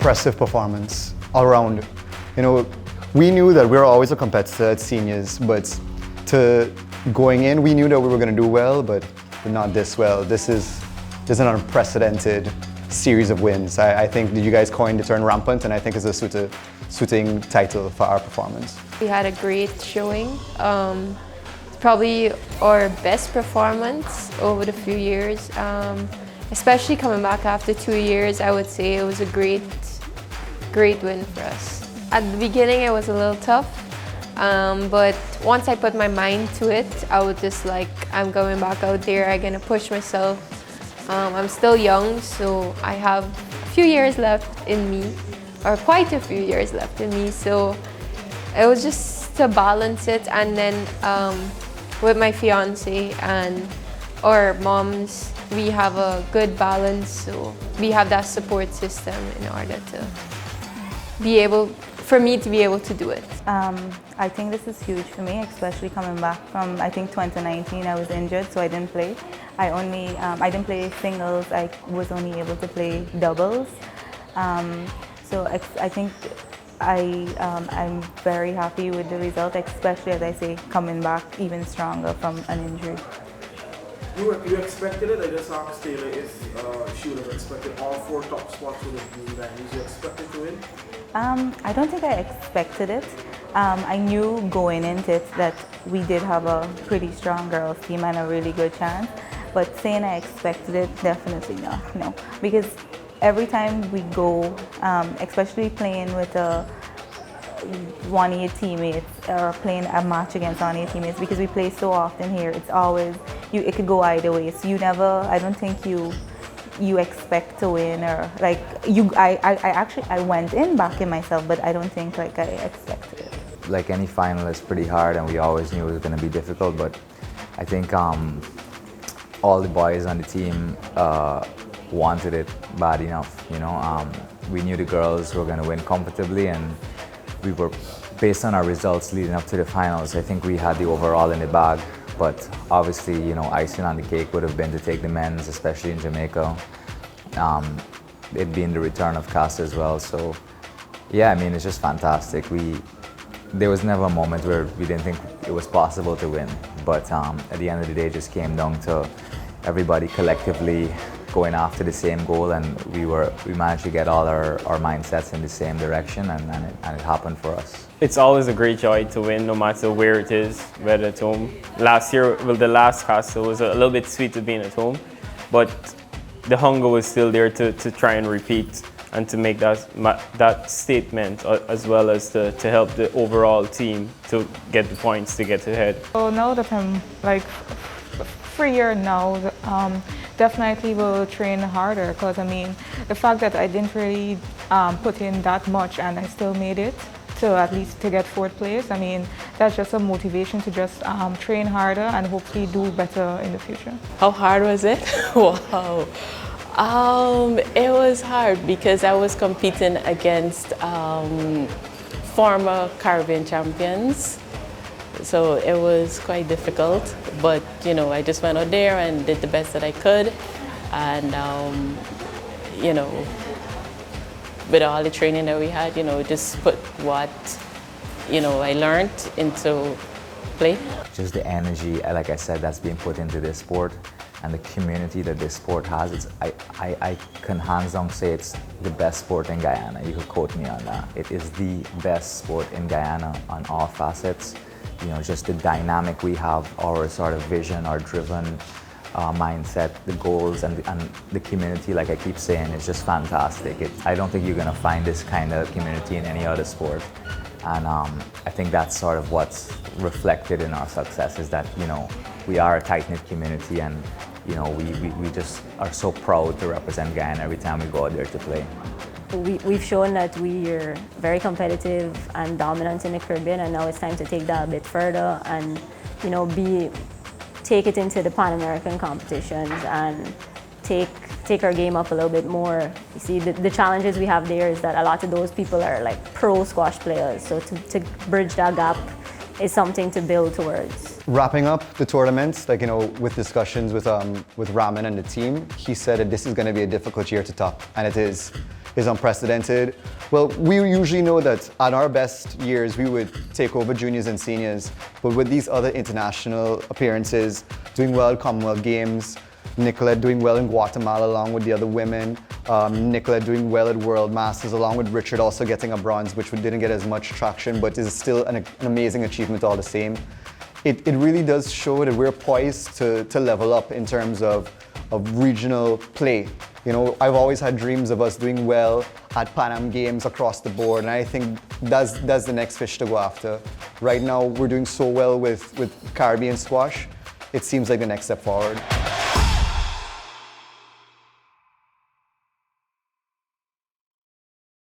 impressive performance all around. You know, we knew that we were always a competitor at seniors, but to going in, we knew that we were going to do well, but not this well. This is an unprecedented series of wins. I think that you guys coined the term rampant, and I think it's a suiting title for our performance. We had a great showing. Probably our best performance over the few years. Especially coming back after 2 years, I would say it was a great win for us. At the beginning it was a little tough, but once I put my mind to it, I was just like, I'm going back out there, I'm gonna push myself. I'm still young, so I have a few years left in me, or quite a few years left in me, so it was just to balance it. And then with my fiance and our moms, we have a good balance, so we have that support system in order to be able, for me to be able to do it. I think this is huge for me, especially coming back from, I think 2019 I was injured, so I didn't play. I didn't play singles, I was only able to play doubles. So I think I'm very happy with the result, especially as I say, coming back even stronger from an injury. You expected it? I just asked Taylor if she would have expected all 4 top spots would have been Guyanese. You expected to win? I don't think I expected it. I knew going into it that we did have a pretty strong girls team and a really good chance, but saying I expected it, definitely not, no. Because every time we go, especially playing with a 1A teammates or playing a match against 1A teammates, because we play so often here, it's always, it could go either way. So you never, I don't think you expect to win, or like I went in backing myself, but I don't think like I expected it. Like any final is pretty hard, and we always knew it was going to be difficult, but I think all the boys on the team wanted it bad enough, you know. We knew the girls were going to win comfortably, and we were, based on our results leading up to the finals, I think we had the overall in the bag. But obviously, you know, icing on the cake would have been to take the men's, especially in Jamaica. It being the return of Cass as well. So, yeah, I mean, it's just fantastic. There was never a moment where we didn't think it was possible to win. But at the end of the day, it just came down to everybody collectively going after the same goal, and we managed to get all our mindsets in the same direction, and it happened for us. It's always a great joy to win, no matter where it is, whether at home. Last year, well, the last cast, it was a little bit sweet to being at home, but the hunger was still there to try and repeat and to make that statement, as well as to help the overall team to get the points to get ahead. So now that I'm like freer now, definitely will train harder, because I mean, the fact that I didn't really put in that much and I still made it to at least to get 4th place, I mean, that's just a motivation to just train harder and hopefully do better in the future. How hard was it? Wow. It was hard because I was competing against former Caribbean champions. So it was quite difficult, but you know, I just went out there and did the best that I could, and you know, with all the training that we had, you know, just put what, you know, I learned into play. Just the energy, like I said, that's being put into this sport, and the community that this sport has. I can hands down say it's the best sport in Guyana. You could quote me on that. It is the best sport in Guyana on all facets. You know, just the dynamic we have, our sort of vision, our driven mindset, the goals, and the community, like I keep saying, is just fantastic. I don't think you're going to find this kind of community in any other sport. And I think that's sort of what's reflected in our success, is that, you know, we are a tight-knit community, and, you know, we just are so proud to represent Guyana every time we go out there to play. We've shown that we're very competitive and dominant in the Caribbean, and now it's time to take that a bit further and, you know, take it into the Pan-American competitions and take our game up a little bit more. You see, the challenges we have there is that a lot of those people are like pro squash players, so to bridge that gap is something to build towards. Wrapping up the tournament, like, you know, with discussions with Raman and the team, he said that this is going to be a difficult year to top, and it is. is unprecedented. Well, we usually know that at our best years, we would take over juniors and seniors, but with these other international appearances, doing well at Commonwealth Games, Nicolette doing well in Guatemala along with the other women, Nicolette doing well at World Masters along with Richard also getting a bronze, which didn't get as much traction, but is still an amazing achievement all the same. It really does show that we're poised to level up in terms of regional play. You know, I've always had dreams of us doing well at Pan Am Games across the board, and I think that's the next fish to go after. Right now, we're doing so well with Caribbean squash. It seems like the next step forward.